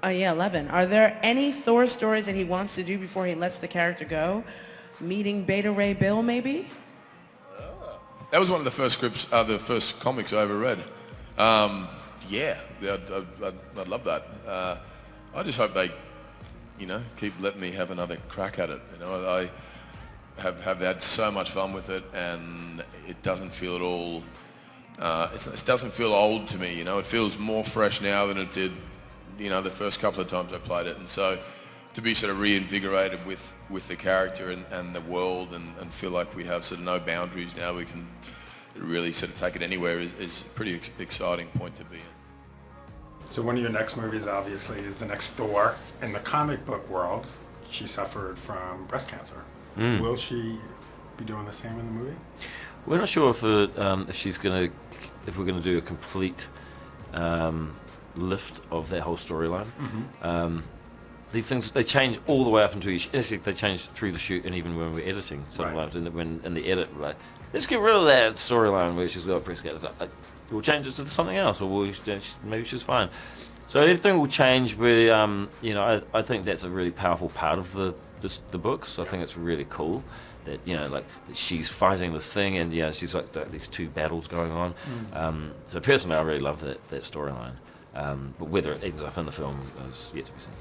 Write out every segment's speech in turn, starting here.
Yeah, 11. Are there any Thor stories that he wants to do before he lets the character go? Meeting Beta Ray Bill, maybe? That was one of the first scripts, the first comics I ever read. Yeah, I'd love that. I just hope they, keep letting me have another crack at it. I have had so much fun with it, and it doesn't feel at all. It doesn't feel old to me. It feels more fresh now than it did, the first couple of times I played it. And so, to be sort of reinvigorated with the character and the world, and feel like we have sort of no boundaries now, we can really sort of take it anywhere is a pretty exciting point to be in. So one of your next movies, obviously, is the next Thor. In the comic book world, she suffered from breast cancer. Will she be doing the same in the movie? We're not sure if we're gonna do a complete lift of that whole storyline. These things, they change all the way up into each. Actually, they change through the shoot and even when we're editing. Sometimes in the edit, we're like, let's get rid of that storyline where she's got a breast cancer. We'll change it to something else, or maybe she's fine. So everything will change. I think that's a really powerful part of the books. I think it's really cool that that she's fighting this thing, and she's like these two battles going on. So personally, I really love that storyline. But whether it ends up in the film is yet to be seen.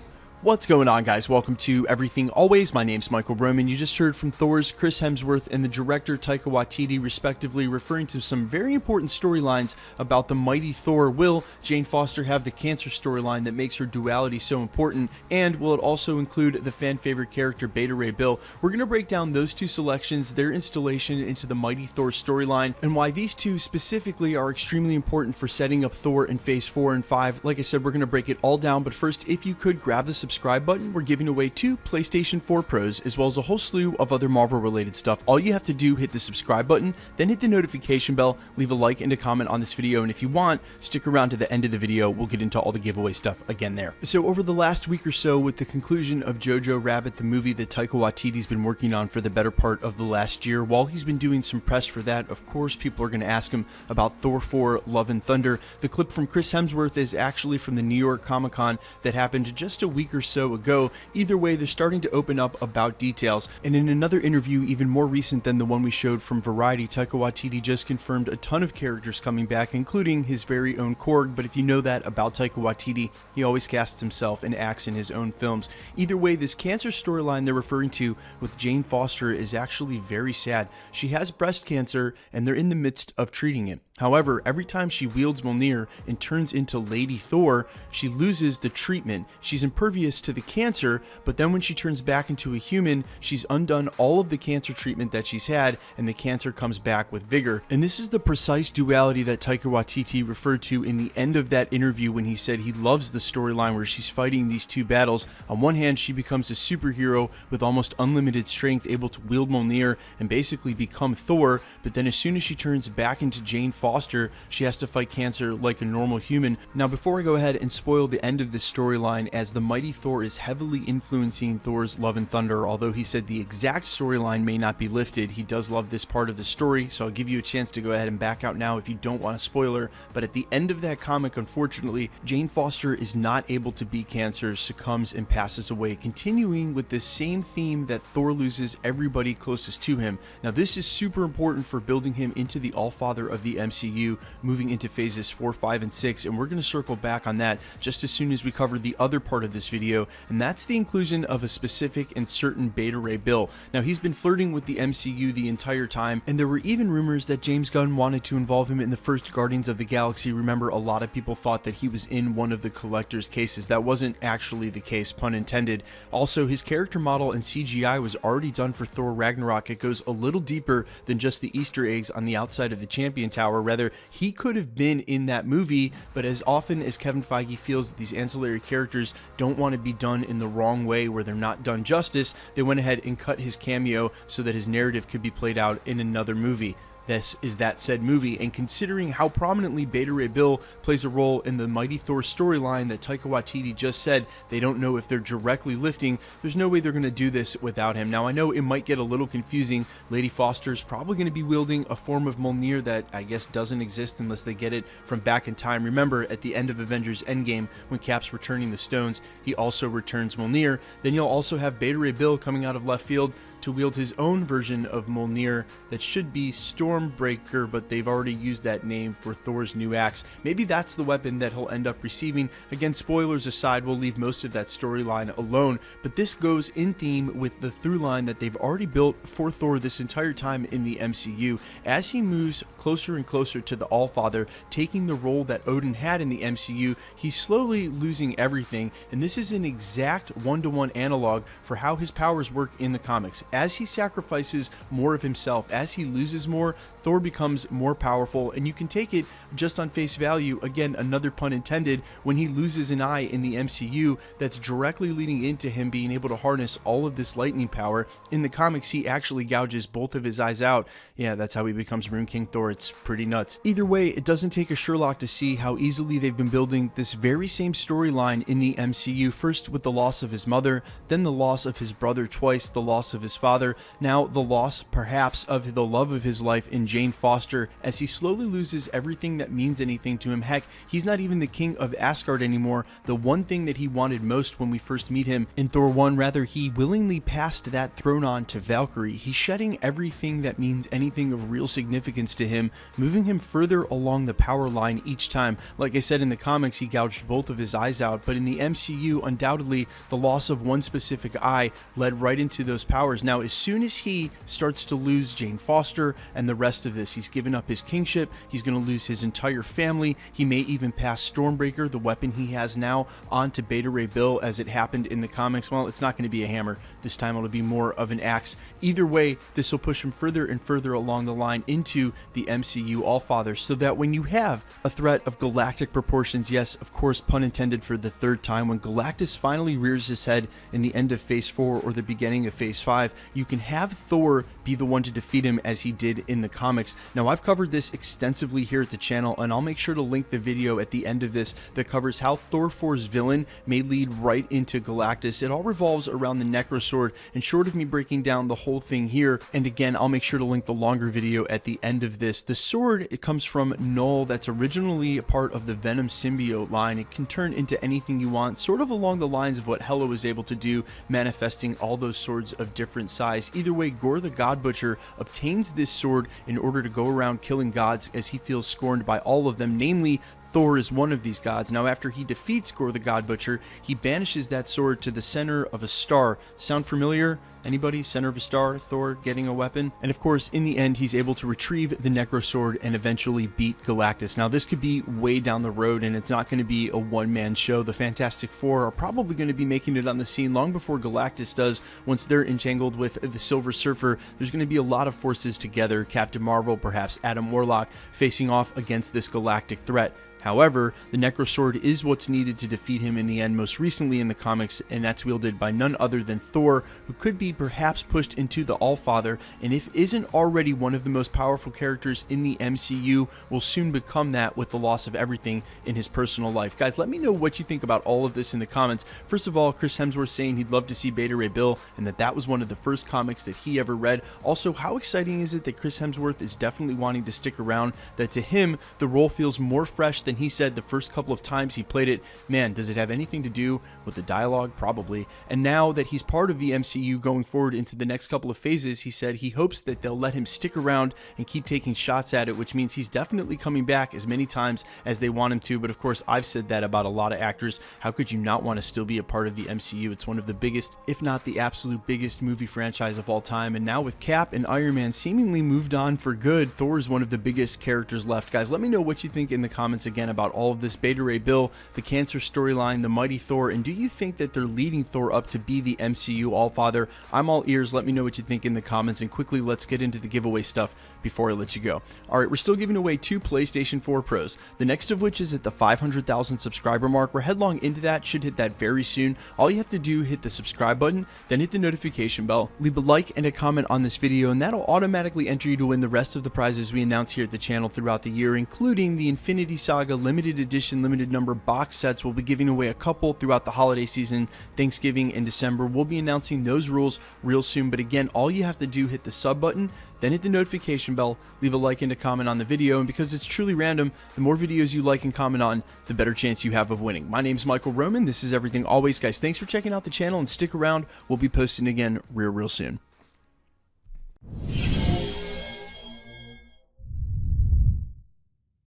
What's going on, guys? Welcome to Everything Always. My name's Michael Roman. You just heard from Thor's Chris Hemsworth and the director Taika Waititi, respectively, referring to some very important storylines about the mighty Thor. Will Jane Foster have the cancer storyline that makes her duality so important? And will it also include the fan-favorite character Beta Ray Bill? We're going to break down those two selections, their installation into the mighty Thor storyline, and why these two specifically are extremely important for setting up Thor in Phase 4 and 5. Like I said, we're going to break it all down, but first, if you could grab the subscribe button. We're giving away 2 PlayStation 4 Pros as well as a whole slew of other Marvel related stuff. All you have to do, hit the subscribe button, then hit the notification bell, leave a like and a comment on this video, and if you want, stick around to the end of the video. We'll get into all the giveaway stuff again there. So over the last week or so, with the conclusion of Jojo Rabbit, the movie that Taika Waititi's been working on for the better part of the last year, while he's been doing some press for that, of course people are going to ask him about Thor 4 Love and Thunder. The clip from Chris Hemsworth is actually from the New York Comic Con that happened just a week or so ago. Either way, they're starting to open up about details, and in another interview even more recent than the one we showed from Variety, Taika Waititi just confirmed a ton of characters coming back, including his very own Korg. But if you know that about Taika Waititi, he always casts himself and acts in his own films. Either way, this cancer storyline they're referring to with Jane Foster is actually very sad. She has breast cancer and they're in the midst of treating it. However, every time she wields Mjolnir and turns into Lady Thor, she loses the treatment. She's impervious to the cancer, but then when she turns back into a human, she's undone all of the cancer treatment that she's had, and the cancer comes back with vigor. And this is the precise duality that Taika Waititi referred to in the end of that interview when he said he loves the storyline where she's fighting these two battles. On one hand, she becomes a superhero with almost unlimited strength, able to wield Mjolnir and basically become Thor, but then as soon as she turns back into Jane Foster, she has to fight cancer like a normal human. Now, before I go ahead and spoil the end of this storyline, as the mighty Thor is heavily influencing Thor's Love and Thunder, although he said the exact storyline may not be lifted, he does love this part of the story, so I'll give you a chance to go ahead and back out now if you don't want a spoiler. But at the end of that comic, unfortunately, Jane Foster is not able to beat cancer, succumbs, and passes away, continuing with this same theme that Thor loses everybody closest to him. Now, this is super important for building him into the Allfather of the MCU, moving into phases 4, 5, and 6, and we're going to circle back on that just as soon as we cover the other part of this video, and that's the inclusion of a specific and certain Beta Ray Bill. Now, he's been flirting with the MCU the entire time, and there were even rumors that James Gunn wanted to involve him in the first Guardians of the Galaxy. Remember, a lot of people thought that he was in one of the Collector's cases. That wasn't actually the case, pun intended. Also, his character model and CGI was already done for Thor Ragnarok. It goes a little deeper than just the Easter eggs on the outside of the Champion Tower. Rather, he could have been in that movie, but as often as Kevin Feige feels that these ancillary characters don't want to be done in the wrong way, where they're not done justice, they went ahead and cut his cameo so that his narrative could be played out in another movie. this is that said movie. And considering how prominently Beta Ray Bill plays a role in the Mighty Thor storyline that Taika Waititi just said they don't know if they're directly lifting, there's no way they're going to do this without him. Now, I know it might get a little confusing. Lady Foster's probably going to be wielding a form of Mjolnir that I guess doesn't exist unless they get it from back in time. Remember, at the end of Avengers Endgame, when Cap's returning the stones, he also returns Mjolnir. Then you'll also have Beta Ray Bill coming out of left field to wield his own version of Mjolnir that should be Stormbreaker, but they've already used that name for Thor's new axe. Maybe that's the weapon that he'll end up receiving. Again, spoilers aside, we'll leave most of that storyline alone, but this goes in theme with the through line that they've already built for Thor this entire time in the MCU. As he moves closer and closer to the Allfather, taking the role that Odin had in the MCU, he's slowly losing everything, and this is an exact one-to-one analog for how his powers work in the comics. As he sacrifices more of himself, as he loses more, Thor becomes more powerful, and you can take it just on face value, again, another pun intended, when he loses an eye in the MCU, that's directly leading into him being able to harness all of this lightning power. In the comics, he actually gouges both of his eyes out. Yeah, that's how he becomes Rune King Thor. It's pretty nuts. Either way, it doesn't take a Sherlock to see how easily they've been building this very same storyline in the MCU, first with the loss of his mother, then the loss of his brother twice, the loss of his father, now the loss perhaps of the love of his life in Jane Foster, as he slowly loses everything that means anything to him. Heck, he's not even the king of Asgard anymore, the one thing that he wanted most when we first meet him in Thor 1. Rather, he willingly passed that throne on to Valkyrie. He's shedding everything that means anything of real significance to him, moving him further along the power line each time. Like I said, in the comics, he gouged both of his eyes out, but in the MCU, undoubtedly, the loss of one specific eye led right into those powers. Now, as soon as he starts to lose Jane Foster and the rest of this, he's given up his kingship, he's going to lose his entire family, he may even pass Stormbreaker, the weapon he has now, on to Beta Ray Bill, as it happened in the comics. Well, it's not going to be a hammer. This time it'll be more of an axe. Either way, this will push him further and further along the line into the MCU Allfather, so that when you have a threat of galactic proportions, yes, of course, pun intended for the third time, when Galactus finally rears his head in the end of Phase 4 or the beginning of Phase 5, you can have Thor be the one to defeat him as he did in the comics. Now, I've covered this extensively here at the channel, and I'll make sure to link the video at the end of this that covers how Thor 4's villain may lead right into Galactus. It all revolves around the Necrosword, and short of me breaking down the whole thing here, and again, I'll make sure to link the longer video at the end of this. The sword, it comes from Null, that's originally a part of the Venom symbiote line. It can turn into anything you want, sort of along the lines of what Hela was able to do, manifesting all those swords of different size. Either way, Gore the God Butcher obtains this sword in order to go around killing gods, as he feels scorned by all of them, namely Thor is one of these gods. Now, after he defeats Gore the God Butcher, he banishes that sword to the center of a star. Sound familiar? Anybody? Center of a star, Thor getting a weapon? And of course, in the end, he's able to retrieve the Necrosword and eventually beat Galactus. Now, this could be way down the road, and it's not going to be a one-man show. The Fantastic Four are probably going to be making it on the scene long before Galactus does. Once they're entangled with the Silver Surfer, there's going to be a lot of forces together. Captain Marvel, perhaps Adam Warlock, facing off against this galactic threat. However, the Necrosword is what's needed to defeat him in the end, most recently in the comics, and that's wielded by none other than Thor, who could be perhaps pushed into the Allfather, and if isn't already one of the most powerful characters in the MCU, will soon become that with the loss of everything in his personal life. Guys, let me know what you think about all of this in the comments. First of all, Chris Hemsworth saying he'd love to see Beta Ray Bill, and that was one of the first comics that he ever read. Also, how exciting is it that Chris Hemsworth is definitely wanting to stick around, that to him, the role feels more fresh than he said the first couple of times he played it. Man, does it have anything to do with the dialogue? Probably. And now that he's part of the MCU going forward into the next couple of phases, he said he hopes that they'll let him stick around and keep taking shots at it, which means he's definitely coming back as many times as they want him to. But of course, I've said that about a lot of actors. How could you not want to still be a part of the MCU? It's one of the biggest, if not the absolute biggest movie franchise of all time. And now with Cap and Iron Man seemingly moved on for good, Thor is one of the biggest characters left. Guys, let me know what you think in the comments again. again about all of this. Beta Ray Bill, the Cancer storyline, the Mighty Thor, and do you think that they're leading Thor up to be the MCU Allfather? I'm all ears. Let me know what you think in the comments, and quickly let's get into the giveaway stuff before I let you go. Alright, we're still giving away 2 PlayStation 4 Pros, the next of which is at the 500,000 subscriber mark. We're headlong into that, should hit that very soon. All you have to do, hit the subscribe button, then hit the notification bell, leave a like and a comment on this video, and that'll automatically enter you to win the rest of the prizes we announce here at the channel throughout the year, including the Infinity Saga limited edition, limited number box sets. We'll be giving away a couple throughout the holiday season, Thanksgiving and December. We'll be announcing those rules real soon, but again, all you have to do, hit the sub button, then hit the notification bell, leave a like and a comment on the video, and because it's truly random, the more videos you like and comment on, the better chance you have of winning. My name's Michael Roman, this is Everything Always. Guys, thanks for checking out the channel, and stick around, we'll be posting again real soon.